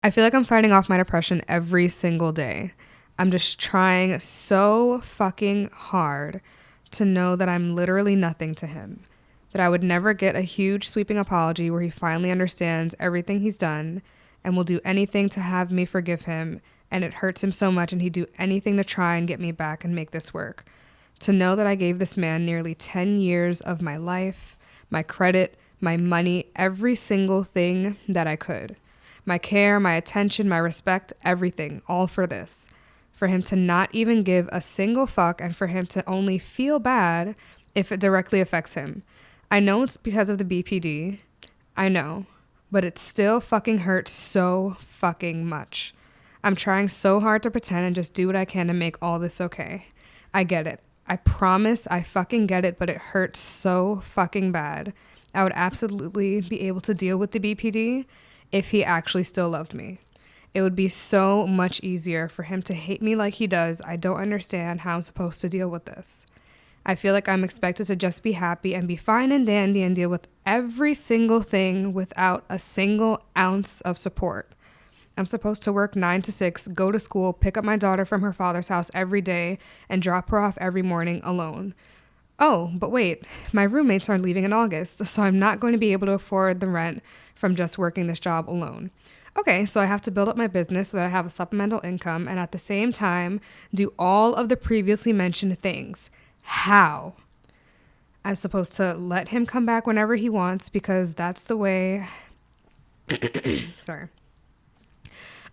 I feel like I'm fighting off my depression every single day. I'm just trying so fucking hard to know that I'm literally nothing to him. That I would never get a huge sweeping apology where he finally understands everything he's done and will do anything to have me forgive him, and it hurts him so much and he'd do anything to try and get me back and make this work. To know that I gave this man nearly 10 years of my life, my credit, my money, every single thing that I could. My care, my attention, my respect, everything, all for this. For him to not even give a single fuck and for him to only feel bad if it directly affects him. I know it's because of the BPD. I know. But it still fucking hurts so fucking much. I'm trying so hard to pretend and just do what I can to make all this okay. I get it. I promise I fucking get it, but it hurts so fucking bad. I would absolutely be able to deal with the BPD if he actually still loved me. It would be so much easier for him to hate me like he does. I don't understand how I'm supposed to deal with this. I feel like I'm expected to just be happy and be fine and dandy and deal with every single thing without a single ounce of support. I'm supposed to work 9 to 6, go to school, pick up my daughter from her father's house every day, and drop her off every morning alone. Oh, but wait, my roommates aren't leaving in August, so I'm not going to be able to afford the rent from just working this job alone. Okay, so I have to build up my business so that I have a supplemental income and at the same time do all of the previously mentioned things. How? I'm supposed to let him come back whenever he wants because that's the way... Sorry.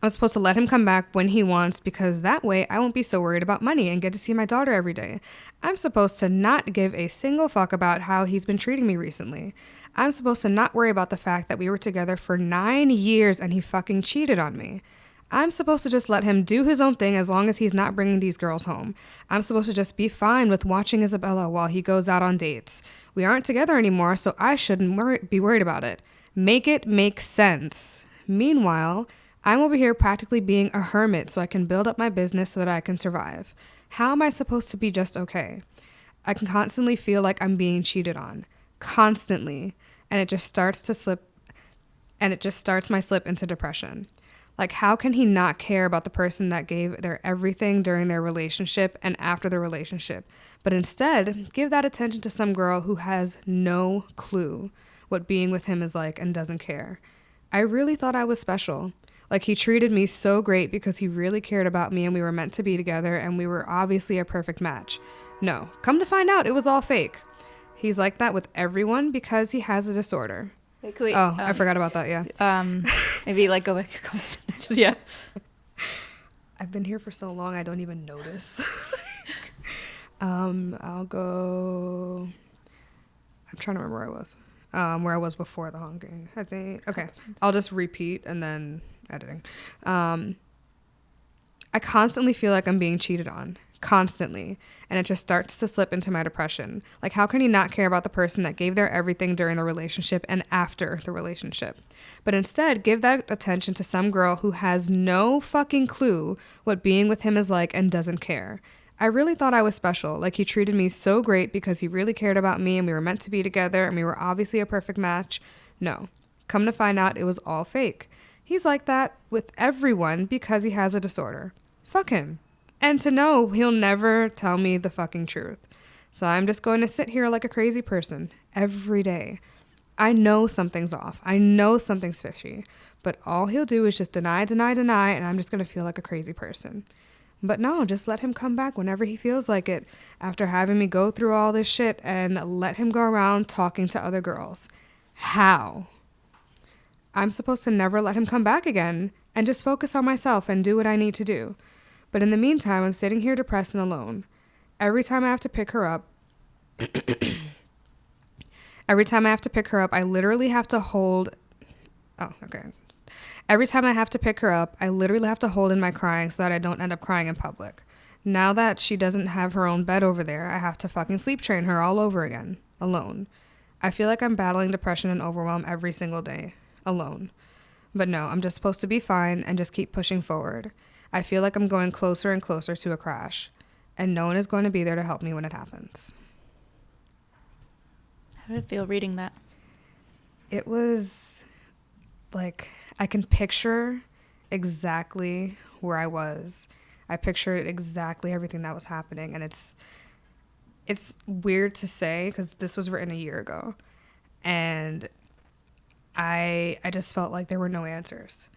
I'm supposed to let him come back when he wants because that way I won't be so worried about money and get to see my daughter every day. I'm supposed to not give a single fuck about how he's been treating me recently. I'm supposed to not worry about the fact that we were together for 9 years and he fucking cheated on me. I'm supposed to just let him do his own thing as long as he's not bringing these girls home. I'm supposed to just be fine with watching Isabella while he goes out on dates. We aren't together anymore, so I shouldn't be worried about it. Make it make sense. Meanwhile, I'm over here practically being a hermit so I can build up my business so that I can survive. How am I supposed to be just okay? I can constantly feel like I'm being cheated on. Constantly. And it just starts my slip into depression. Like, how can he not care about the person that gave their everything during their relationship and after the relationship, but instead give that attention to some girl who has no clue what being with him is like and doesn't care? I really thought I was special. Like, he treated me so great because he really cared about me and we were meant to be together and we were obviously a perfect match. No, come to find out, it was all fake. He's like that with everyone because he has a disorder. Wait, I forgot about that, yeah. Maybe like go back a couple sentences. Yeah. I've been here for so long, I don't even notice. I'll go... I'm trying to remember where I was before the honking, I think. Okay, I'll just repeat and then editing. I constantly feel like I'm being cheated on. Constantly. And it just starts to slip into my depression. Like, how can he not care about the person that gave their everything during the relationship and after the relationship, but instead give that attention to some girl who has no fucking clue what being with him is like and doesn't care? I really thought I was special. Like, he treated me so great because he really cared about me and we were meant to be together and we were obviously a perfect match. No. Come to find out, it was all fake. He's like that with everyone because he has a disorder. Fuck him. And to know he'll never tell me the fucking truth. So I'm just going to sit here like a crazy person every day. I know something's off. I know something's fishy. But all he'll do is just deny, and I'm just going to feel like a crazy person. But no, just let him come back whenever he feels like it after having me go through all this shit and let him go around talking to other girls. How? I'm supposed to never let him come back again and just focus on myself and do what I need to do. But in the meantime, I'm sitting here depressed and alone. Every time I have to pick her up, I literally have to hold... Oh, okay. Every time I have to pick her up, I literally have to hold in my crying so that I don't end up crying in public. Now that she doesn't have her own bed over there, I have to fucking sleep train her all over again, alone. I feel like I'm battling depression and overwhelm every single day, alone. But no, I'm just supposed to be fine and just keep pushing forward. I feel like I'm going closer and closer to a crash, and no one is going to be there to help me when it happens. How did it feel reading that? It was like, I can picture exactly where I was. I pictured exactly everything that was happening, and it's weird to say because this was written a year ago, and I just felt like there were no answers.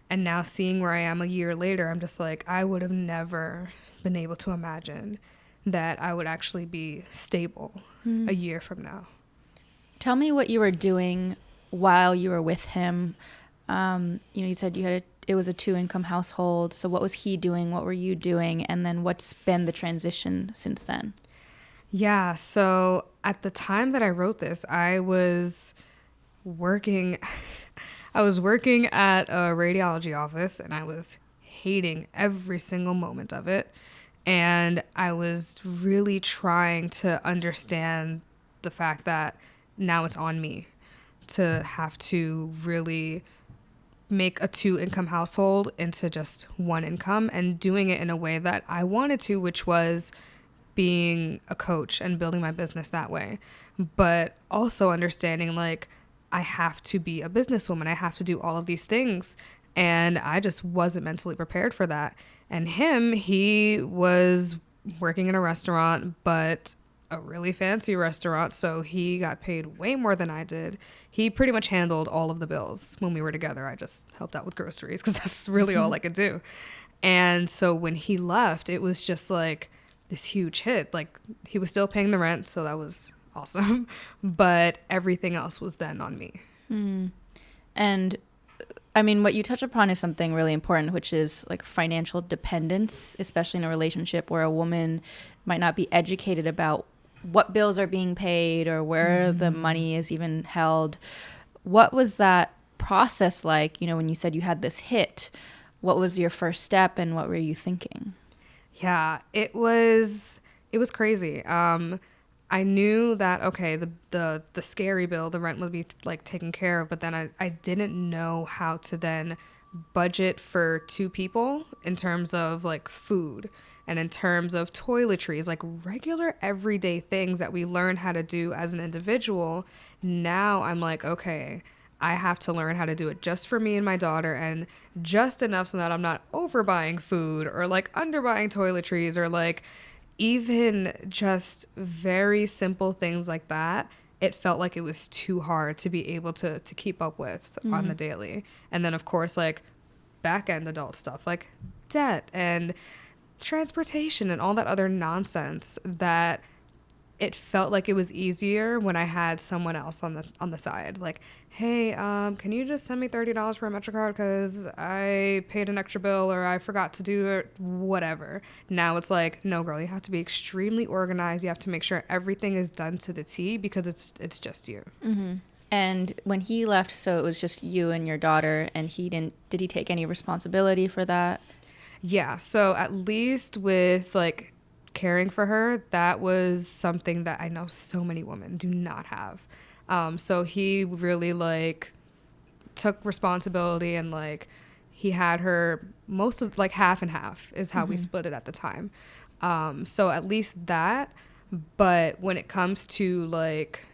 And now seeing where I am a year later, I'm just like, I would have never been able to imagine that I would actually be stable a year from now. Tell me what you were doing while you were with him. You said it was a 2-income household. So what was he doing? What were you doing? And then what's been the transition since then? Yeah, so at the time that I wrote this, I was working I was working at a radiology office, and I was hating every single moment of it. And I was really trying to understand the fact that now it's on me to have to really make a 2-income household into just one income, and doing it in a way that I wanted to, which was being a coach and building my business that way. But also understanding like I have to be a businesswoman. I have to do all of these things. And I just wasn't mentally prepared for that. And he was working in a restaurant, but a really fancy restaurant. So he got paid way more than I did. He pretty much handled all of the bills when we were together. I just helped out with groceries because that's really all I could do. And so when he left, it was just like this huge hit. Like he was still paying the rent. So that was awesome. But everything else was then on me. And I mean, what you touch upon is something really important, which is like financial dependence, especially in a relationship where a woman might not be educated about what bills are being paid or where the money is even held. What was that process like? When you said you had this hit, what was your first step and what were you thinking? Yeah, it was crazy. I knew that, okay, the scary bill, the rent would be like taken care of, but then I didn't know how to then budget for 2 people in terms of like food and in terms of toiletries, like regular everyday things that we learn how to do as an individual. Now I'm like, okay, I have to learn how to do it just for me and my daughter, and just enough so that I'm not overbuying food or like underbuying toiletries, or like even just very simple things like that. It felt like it was too hard to be able to keep up with on the daily. And then of course like back end adult stuff like debt and transportation and all that other nonsense, that it felt like it was easier when I had someone else on the side. Like, hey, can you just send me $30 for a MetroCard because I paid an extra bill or I forgot to do it, whatever. Now it's like, no, girl, you have to be extremely organized. You have to make sure everything is done to the T because it's just you. And when he left, so it was just you and your daughter, and did he take any responsibility for that? Yeah, so at least with like caring for her, that was something that I know so many women do not have. So he really like took responsibility, and like he had her most of like half and half is how we split it at the time. So at least that. But when it comes to like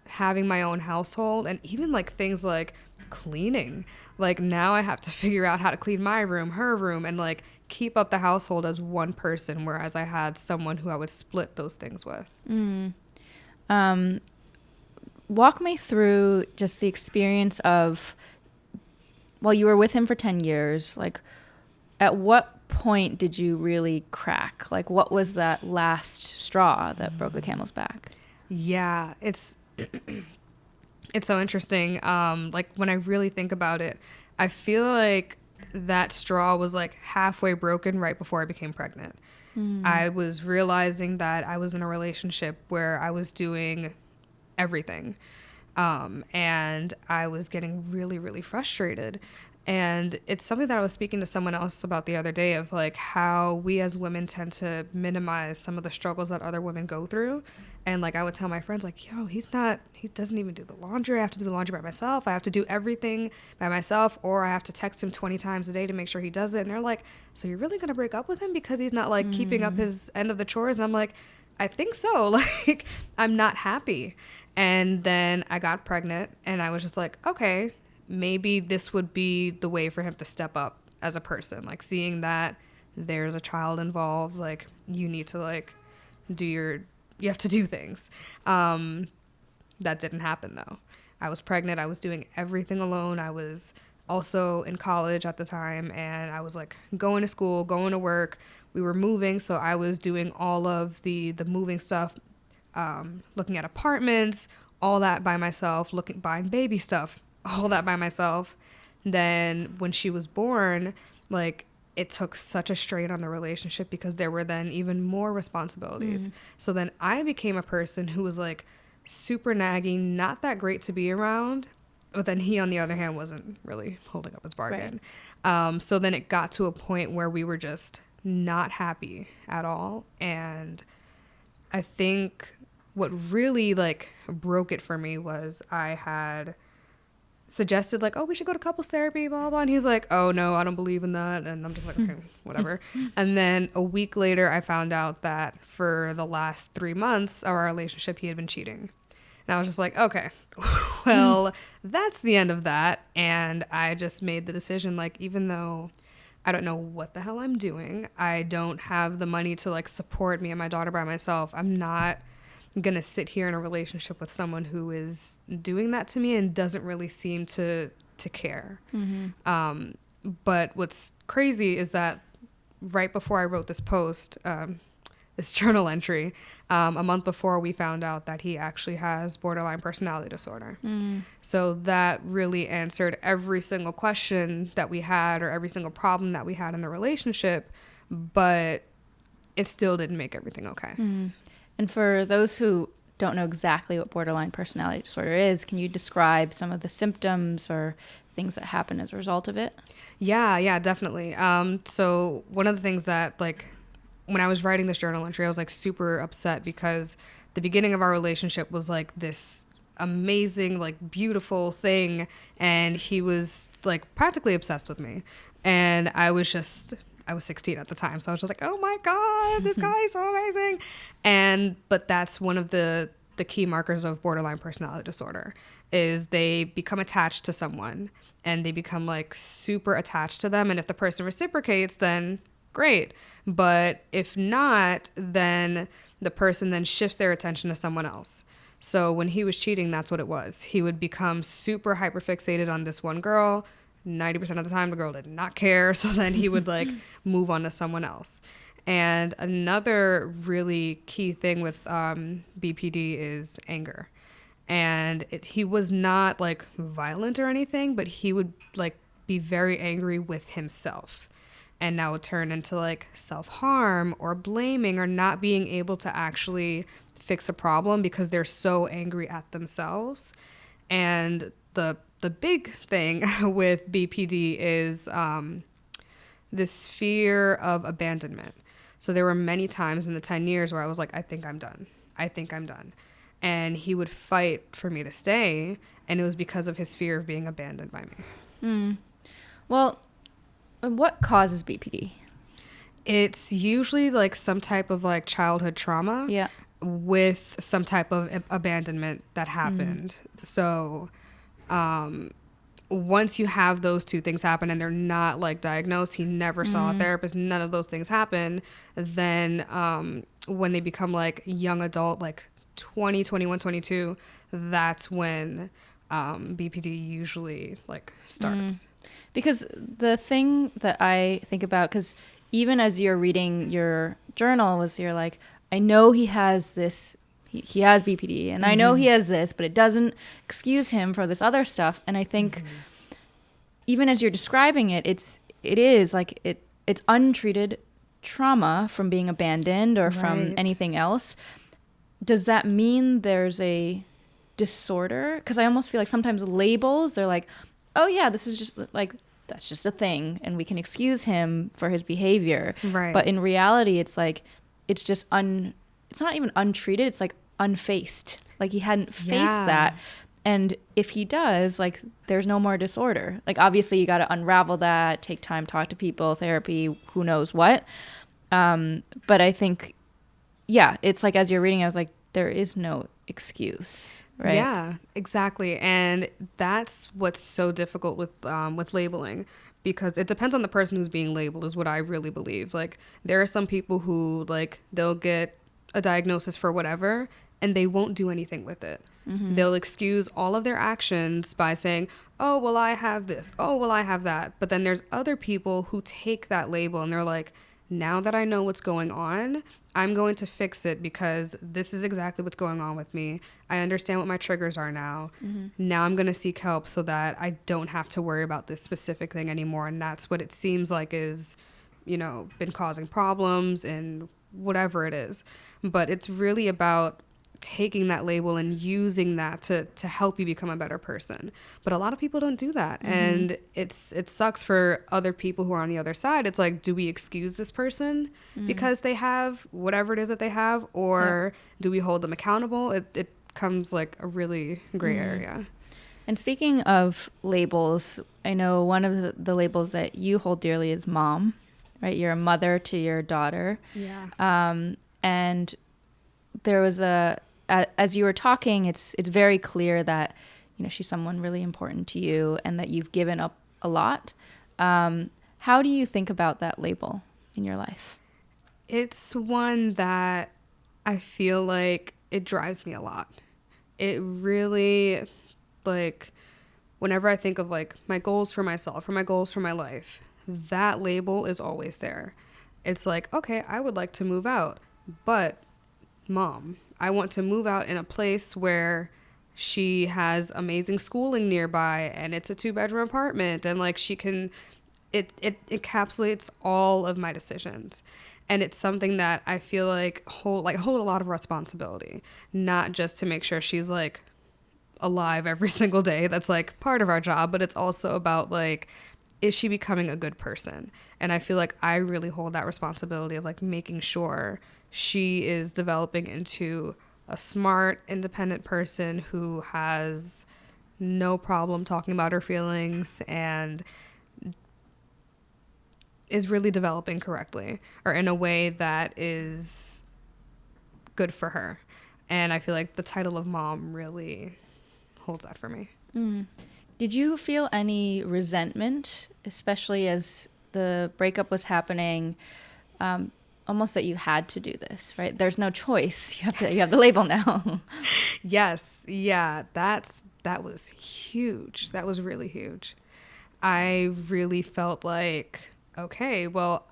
having my own household and even like things like cleaning, like now I have to figure out how to clean my room, her room, and like keep up the household as one person, whereas I had someone who I would split those things with. Walk me through just the experience of, well, you were with him for 10 years. Like, at what point did you really crack? Like, what was that last straw that broke the camel's back? Yeah, it's so interesting. Like when I really think about it, I feel like that straw was like halfway broken right before I became pregnant. I was realizing that I was in a relationship where I was doing everything. And I was getting really, really frustrated. And it's something that I was speaking to someone else about the other day, of like how we as women tend to minimize some of the struggles that other women go through. And like I would tell my friends like, yo, he doesn't even do the laundry. I have to do the laundry by myself. I have to do everything by myself, or I have to text him 20 times a day to make sure he does it. And they're like, so you're really going to break up with him because he's not like keeping up his end of the chores? And I'm like, I think so. Like, I'm not happy. And then I got pregnant, and I was just like, okay, maybe this would be the way for him to step up as a person, like seeing that there's a child involved, like you need to like you have to do things. That didn't happen though. I was pregnant. I was doing everything alone. I was also in college at the time, and I was like going to school, going to work. We were moving, so I was doing all of the moving stuff, looking at apartments, all that by myself, buying baby stuff, all that by myself. Then when she was born, like it took such a strain on the relationship because there were then even more responsibilities. So then I became a person who was like super naggy, not that great to be around. But then he, on the other hand, wasn't really holding up his bargain. Right. So then it got to a point where we were just not happy at all. And I think what really like broke it for me was I had suggested like, oh, we should go to couples therapy, blah, blah, blah. And he's like, oh, no, I don't believe in that. And I'm just like, okay, whatever. And then a week later, I found out that for the last 3 months of our relationship, he had been cheating. And I was just like, okay, well, that's the end of that. And I just made the decision, like, even though I don't know what the hell I'm doing, I don't have the money to like support me and my daughter by myself, I'm not gonna sit here in a relationship with someone who is doing that to me and doesn't really seem to care. But what's crazy is that right before I wrote this post, this journal entry, a month before, we found out that he actually has borderline personality disorder. So that really answered every single question that we had or every single problem that we had in the relationship, but it still didn't make everything okay. And for those who don't know exactly what borderline personality disorder is, can you describe some of the symptoms or things that happen as a result of it? Yeah, definitely. So one of the things that, like, when I was writing this journal entry, I was like super upset because the beginning of our relationship was like this amazing, like beautiful thing. And he was like practically obsessed with me. And I was 16 at the time. So I was just like, oh my God, this guy is so amazing. But that's one of the key markers of borderline personality disorder is they become attached to someone and they become like super attached to them. And if the person reciprocates, then great. But if not, then the person then shifts their attention to someone else. So when he was cheating, that's what it was. He would become super hyperfixated on this one girl. 90% of the time, the girl did not care. So then he would like move on to someone else. And another really key thing with BPD is anger. And he was not like violent or anything, but he would like be very angry with himself. And now it turned into like self-harm or blaming or not being able to actually fix a problem because they're so angry at themselves. And the big thing with BPD is this fear of abandonment. So there were many times in the 10 years where I was like, I think I'm done. And he would fight for me to stay. And it was because of his fear of being abandoned by me. Well, what causes BPD? It's usually like some type of like childhood trauma with some type of abandonment that happened. So once you have those two things happen and they're not like diagnosed, he never saw a therapist, none of those things happen, then when they become like young adult, like 20, 21, 22, that's when BPD usually like starts. Because the thing that I think about, because even as you're reading your journal, was you're like, I know he has this, he has BPD, and I know he has this, but it doesn't excuse him for this other stuff. And I think even as you're describing it, it's untreated trauma from being abandoned or from anything else. Does that mean there's a disorder? Because I almost feel like sometimes labels, they're like, oh yeah, this is just like, that's just a thing and we can excuse him for his behavior. Right. But in reality, it's like, it's just it's not even untreated. It's like unfaced. Like he hadn't faced that. And if he does, like there's no more disorder. Like obviously you got to unravel that, take time, talk to people, therapy, who knows what. But I think, it's like, as you're reading, I was like, there is no excuse, right? Yeah, exactly. And that's what's so difficult with labeling, because it depends on the person who's being labeled, is what I really believe. Like, there are some people who, like, they'll get a diagnosis for whatever and they won't do anything with it. They'll excuse all of their actions by saying, oh, well, I have this. Oh, well, I have that. But then there's other people who take that label and they're like, now that I know what's going on, I'm going to fix it because this is exactly what's going on with me. I understand what my triggers are now. Now I'm going to seek help so that I don't have to worry about this specific thing anymore. And that's what it seems like is, you know, been causing problems and whatever it is. But it's really about taking that label and using that to help you become a better person. But a lot of people don't do that. And it sucks for other people who are on the other side. It's like, do we excuse this person because they have whatever it is that they have, or do we hold them accountable? It comes like a really gray area. And speaking of labels, I know one of the labels that you hold dearly is mom, right? You're a mother to your daughter. Yeah. And there was as you were talking, it's very clear that, you know, she's someone really important to you and that you've given up a lot. How do you think about that label in your life? It's one that I feel like it drives me a lot. It really, like, whenever I think of like my goals for myself or my goals for my life, that label is always there. It's like, okay, I would like to move out, but Mom, I want to move out in a place where she has amazing schooling nearby and it's a 2-bedroom apartment and like she can, it encapsulates all of my decisions. And it's something that I feel like hold a lot of responsibility, not just to make sure she's like alive every single day. That's like part of our job, but it's also about like, is she becoming a good person? And I feel like I really hold that responsibility of like making sure she is developing into a smart, independent person who has no problem talking about her feelings and is really developing correctly or in a way that is good for her. And I feel like the title of mom really holds that for me. Did you feel any resentment, especially as the breakup was happening, almost that you had to do this, right? There's no choice. You have the label now. Yes. Yeah. That was huge. That was really huge. I really felt like, okay, well,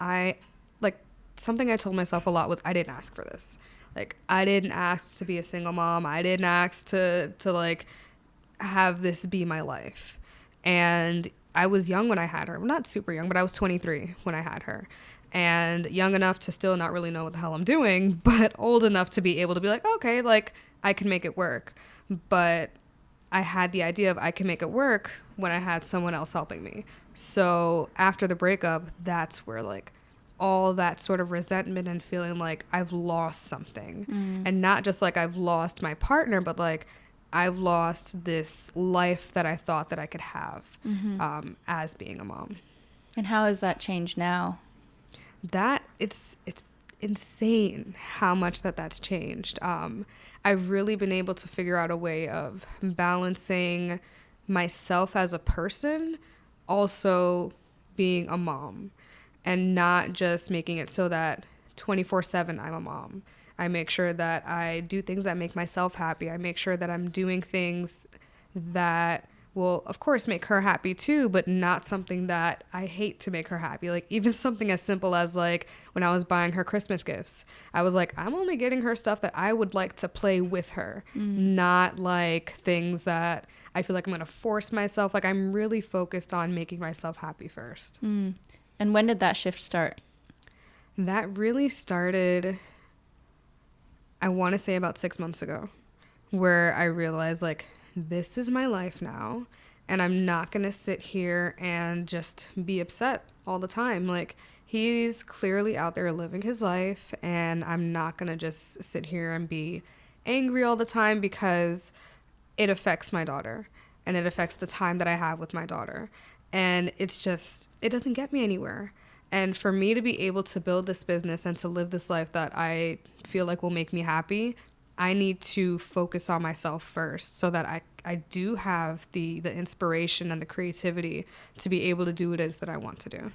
something I told myself a lot was I didn't ask for this. Like, I didn't ask to be a single mom. I didn't ask to like have this be my life. And I was young when I had her. Well, not super young, but I was 23 when I had her. And young enough to still not really know what the hell I'm doing, but old enough to be able to be like, okay, like I can make it work. But I had the idea of I can make it work when I had someone else helping me. So after the breakup, that's where like all that sort of resentment and feeling like I've lost something. And not just like I've lost my partner, but like I've lost this life that I thought that I could have as being a mom. And how has that changed now? That it's insane how much that's changed. I've really been able to figure out a way of balancing myself as a person, also being a mom, and not just making it so that 24/7 I'm a mom. I make sure that I do things that make myself happy. I make sure that I'm doing things that will, of course, make her happy too, but not something that I hate to make her happy. Like, even something as simple as, like, when I was buying her Christmas gifts, I was like, I'm only getting her stuff that I would like to play with her, not, like, things that I feel like I'm going to force myself. Like, I'm really focused on making myself happy first. And when did that shift start? That really started, I want to say, about 6 months ago, where I realized, like, this is my life now, and I'm not going to sit here and just be upset all the time. Like, he's clearly out there living his life, and I'm not going to just sit here and be angry all the time because it affects my daughter, and it affects the time that I have with my daughter. And it's just, it doesn't get me anywhere. And for me to be able to build this business and to live this life that I feel like will make me happy, I need to focus on myself first so that I do have the inspiration and the creativity to be able to do what it is that I want to do.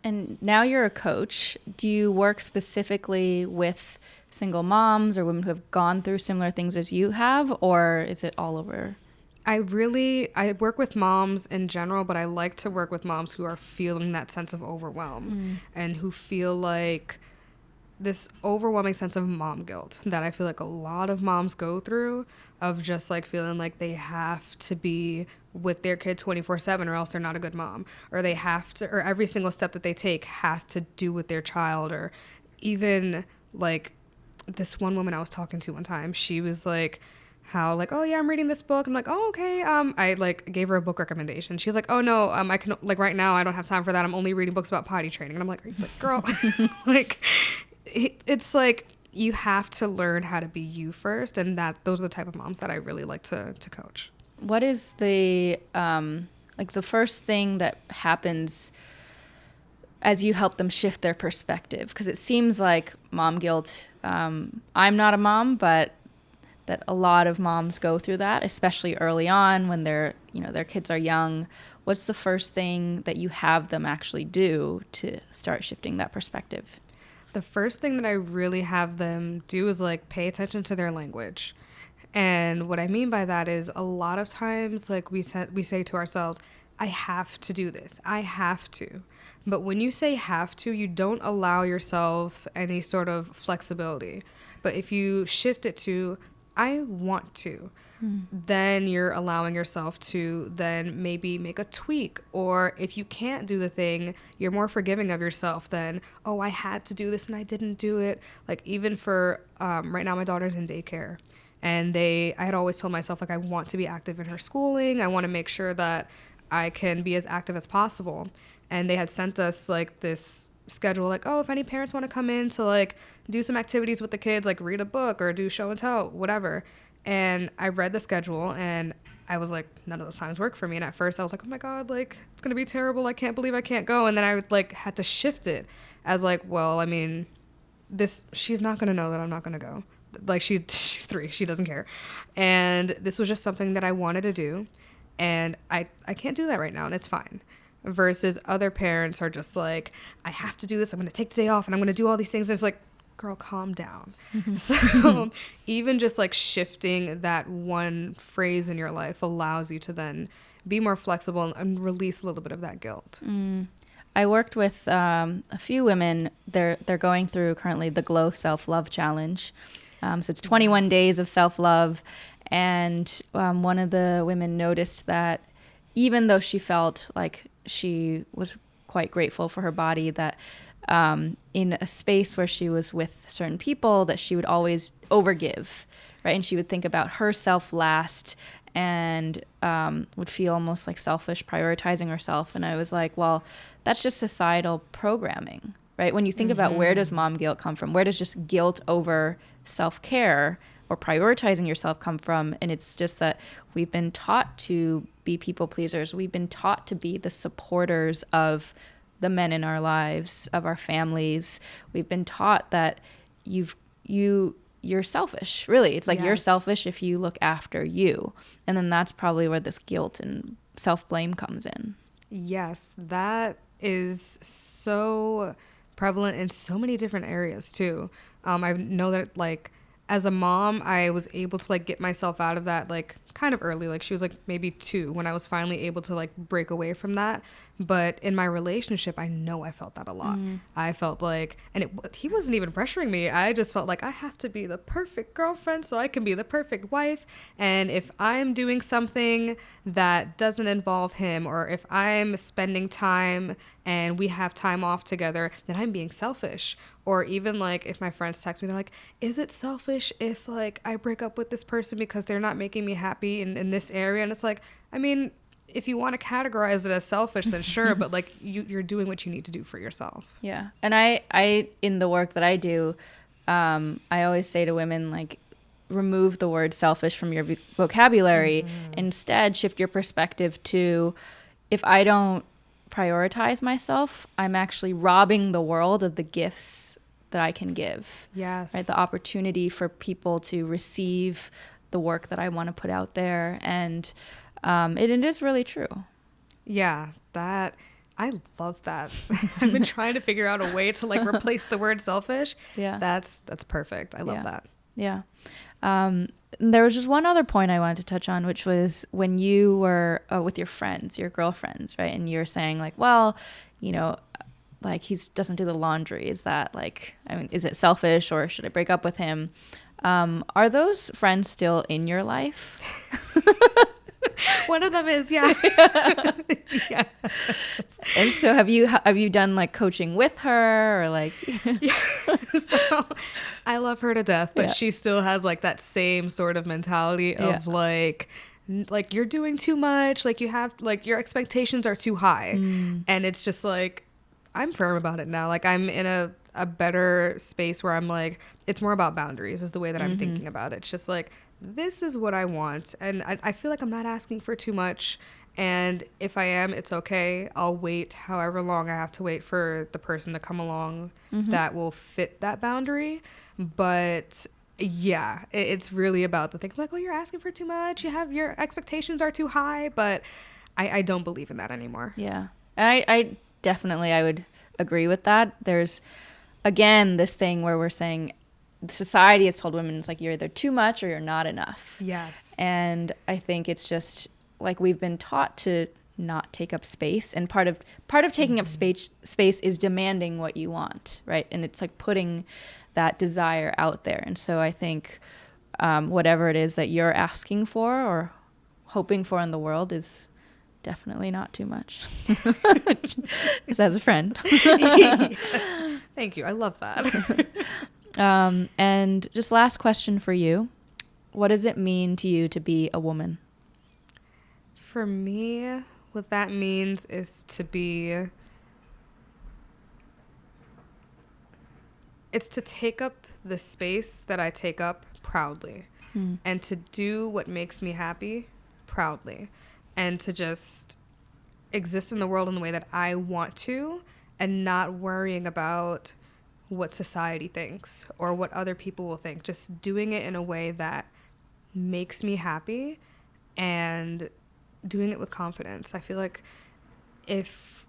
And now you're a coach. Do you work specifically with single moms or women who have gone through similar things as you have, or is it all over? I work with moms in general, but I like to work with moms who are feeling that sense of overwhelm and who feel like this overwhelming sense of mom guilt that I feel like a lot of moms go through, of just like feeling like they have to be with their kid 24/7 or else they're not a good mom, or they have to, or every single step that they take has to do with their child. Or even like this one woman I was talking to one time, she was like, how like, oh yeah, I'm reading this book. I'm like, oh okay. I like gave her a book recommendation. She's like, oh no, I can, like, right now I don't have time for that. I'm only reading books about potty training. And I'm like, are you, like, girl, like, it's like you have to learn how to be you first, and that those are the type of moms that I really like to coach. What is the like the first thing that happens as you help them shift their perspective? Because it seems like mom guilt, I'm not a mom, but that a lot of moms go through that, especially early on when their kids are young. What's the first thing that you have them actually do to start shifting that perspective? The first thing that I really have them do is like pay attention to their language. And what I mean by that is a lot of times, like, we say to ourselves, I have to do this. I have to. But when you say have to, you don't allow yourself any sort of flexibility. But if you shift it to I want to, then you're allowing yourself to then maybe make a tweak. Or if you can't do the thing, you're more forgiving of yourself than, oh, I had to do this and I didn't do it. Like, even for right now, my daughter's in daycare. And I had always told myself, like, I want to be active in her schooling. I want to make sure that I can be as active as possible. And they had sent us like this schedule, like, oh, if any parents want to come in to like do some activities with the kids, like read a book or do show and tell, whatever. And I read the schedule and I was like, none of those times work for me. And at first I was like, oh my God, like, it's going to be terrible. I can't believe I can't go. And then I would like had to shift it as like, well, I mean, she's not going to know that I'm not going to go. Like, she's 3, she doesn't care. And this was just something that I wanted to do. And I can't do that right now, and it's fine. Versus other parents are just like, I have to do this. I'm going to take the day off and I'm going to do all these things. And it's like, girl, calm down. So even just like shifting that one phrase in your life allows you to then be more flexible and release a little bit of that guilt. I worked with a few women. They're going through currently the Glow Self-Love Challenge. So it's 21 days of self-love. And one of the women noticed that even though she felt like she was quite grateful for her body, that in a space where she was with certain people, that she would always overgive, right? And she would think about herself last and would feel almost like selfish, prioritizing herself. And I was like, well, that's just societal programming, right? When you think about where does mom guilt come from? Where does just guilt over self-care or prioritizing yourself come from? And it's just that we've been taught to be people pleasers. We've been taught to be the supporters of the men in our lives, of our families. We've been taught that you're selfish, really. It's like, you're selfish if you look after you. And then that's probably where this guilt and self-blame comes in. Yes, that is so prevalent in so many different areas too. I know that, like, as a mom, I was able to like get myself out of that like kind of early. Like, she was like maybe 2 when I was finally able to like break away from that. But in my relationship, I know I felt that a lot. I felt like, and he wasn't even pressuring me. I just felt like I have to be the perfect girlfriend so I can be the perfect wife. And if I'm doing something that doesn't involve him, or if I'm spending time and we have time off together, then I'm being selfish. Or even like if my friends text me, they're like, is it selfish if like I break up with this person because they're not making me happy in this area? And it's like, I mean, if you want to categorize it as selfish, then sure, but like you're doing what you need to do for yourself. Yeah. And I in the work that I do, I always say to women, like, remove the word selfish from your vocabulary. Instead, shift your perspective to, if I don't prioritize myself, I'm actually robbing the world of the gifts that I can give. Yes. Right? The opportunity for people to receive the work that I want to put out there. And it is really true. Yeah, that I love that. I've been trying to figure out a way to like replace the word selfish. Yeah. That's perfect. I love that. Yeah. There was just one other point I wanted to touch on, which was when you were with your friends, your girlfriends, right? And you're saying like, well, you know, like he doesn't do the laundry. Is that like, I mean, is it selfish or should I break up with him? Are those friends still in your life? One of them is, yeah. Yeah. And so have you done like coaching with her or like? Yeah. So I love her to death, but Yeah. she still has like that same sort of mentality of like you're doing too much, like you have like your expectations are too high. And it's just like I'm firm about it now. Like I'm in a better space where I'm like, it's more about boundaries is the way that I'm thinking about it. It's just like, this is what I want. And I feel like I'm not asking for too much. And if I am, it's okay. I'll wait however long I have to wait for the person to come along that will fit that boundary. But yeah, it's really about the thing like, oh, you're asking for too much. You have your expectations are too high. But I don't believe in that anymore. Yeah. And I definitely, I would agree with that. There's, again, this thing where we're saying society has told women it's like you're either too much or you're not enough. Yes. And I think it's just like we've been taught to not take up space, and part of taking up space is demanding what you want, right? And it's like putting that desire out there. And so I think whatever it is that you're asking for or hoping for in the world is definitely not too much. Just as a friend. Yes. Thank you. I love that. And just last question for you. What does it mean to you to be a woman? For me, what that means is it's to take up the space that I take up proudly and to do what makes me happy proudly and to just exist in the world in the way that I want to and not worrying about what society thinks or what other people will think. Just doing it in a way that makes me happy and doing it with confidence. I feel like if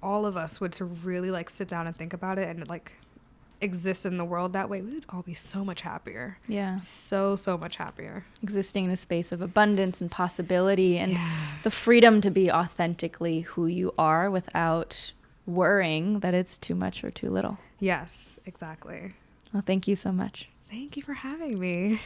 all of us would to really like sit down and think about it and like exist in the world that way, we would all be so much happier. Yeah. So much happier. Existing in a space of abundance and possibility and the freedom to be authentically who you are without worrying that it's too much or too little. Yes, exactly. Well, thank you so much. Thank you for having me.